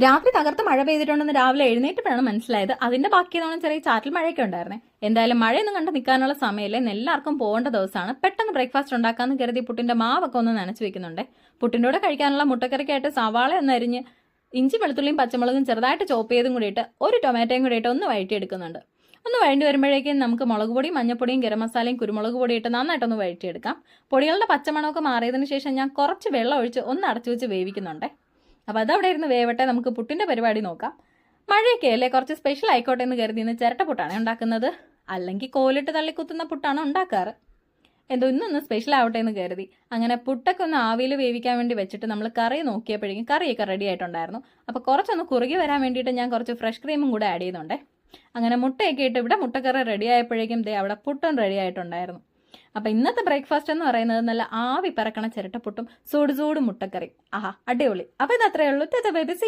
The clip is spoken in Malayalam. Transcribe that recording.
രാത്രി തകർത്ത് മഴ പെയ്തിട്ടുണ്ടെന്ന് രാവിലെ എഴുന്നേറ്റപ്പോഴാണ് മനസ്സിലായത്. അതിന്റെ ബാക്കിയതാണ് ചെറിയ ചാറ്റൽ മഴയൊക്കെ ഉണ്ടായിരുന്നേ. എന്തായാലും മഴയൊന്നും കണ്ട് നിൽക്കാനുള്ള സമയമില്ല. എല്ലാവർക്കും പോകേണ്ട ദിവസമാണ്. പെട്ടെന്ന് ബ്രേക്ക്ഫാസ്റ്റ് ഉണ്ടാക്കാന്ന് കരുതി പുട്ടിന്റെ മാവൊക്കെ ഒന്ന് നനച്ച് വെക്കുന്നുണ്ട്. പുട്ടിൻ്റെ കൂടെ കഴിക്കാനുള്ള മുട്ടക്കറിക്കായിട്ട് സവാള ഒന്ന് അരിഞ്ഞ് ഇഞ്ചി വെളുത്തുള്ളിയും പച്ചമുളകും ചെറുതായിട്ട് ചോപ്പ് ചെയ്തും കൂടിയിട്ട് ഒരു ടൊമാറ്റോയും കൂടിയിട്ട് ഒന്ന് വഴറ്റിയെടുക്കുന്നുണ്ട്. ഒന്ന് വഴണ്ടി വരുമ്പോഴേക്കും നമുക്ക് മുളക് പൊടിയും മഞ്ഞപ്പൊടിയും ഗരം മസാലയും കുരുമുളക് പൊടിയിട്ട് നന്നായിട്ടൊന്ന് വഴറ്റിയെടുക്കാം. പൊടികളുടെ പച്ചമണമൊക്കെ മാറിയതിനു ശേഷം ഞാൻ കുറച്ച് വെള്ളം ഒഴിച്ച് ഒന്ന് അടച്ചു വെച്ച് വേവിക്കുന്നുണ്ട്. അപ്പോൾ അതവിടെ ഇരുന്ന് വേവട്ടെ. നമുക്ക് പുട്ടിൻ്റെ പരിപാടി നോക്കാം. മഴയൊക്കെ അല്ലേ, കുറച്ച് സ്പെഷ്യൽ ആയിക്കോട്ടെ എന്ന് കരുതി ഇന്ന് ചിരട്ടപ്പുട്ടാണ് ഉണ്ടാക്കുന്നത്. അല്ലെങ്കിൽ കോലിട്ട് തള്ളിക്കുത്തുന്ന പുട്ടാണ് ഉണ്ടാക്കാറ്. എന്തോ ഇന്നൊന്ന് സ്പെഷ്യൽ ആവട്ടെ എന്ന് കരുതി അങ്ങനെ പുട്ടൊക്കെ ഒന്ന് ആവിയിൽ വേവിക്കാൻ വേണ്ടി വെച്ചിട്ട് നമ്മൾ കറി നോക്കിയപ്പോഴേക്കും കറിയൊക്കെ റെഡി ആയിട്ടുണ്ടായിരുന്നു. അപ്പോൾ കുറച്ചൊന്ന് കുറുകി വരാൻ വേണ്ടിയിട്ട് ഞാൻ കുറച്ച് ഫ്രഷ് ക്രീമും കൂടെ ആഡ് ചെയ്യുന്നുണ്ട്. അങ്ങനെ മുട്ടയൊക്കെ ഇട്ട് ഇവിടെ മുട്ടക്കറി റെഡി ആയപ്പോഴേക്കും അവിടെ പുട്ടും റെഡി ആയിട്ടുണ്ടായിരുന്നു. അപ്പം ഇന്നത്തെ ബ്രേക്ക്ഫാസ്റ്റ് എന്ന് പറയുന്നത് നല്ല ആവി പറക്കണ ചിരട്ടപ്പുട്ടും ചൂട് ചൂട് മുട്ടക്കറി. ആഹാ, അടിപൊളി. അപ്പോൾ ഇത് അത്രയേ ഉള്ളൂ.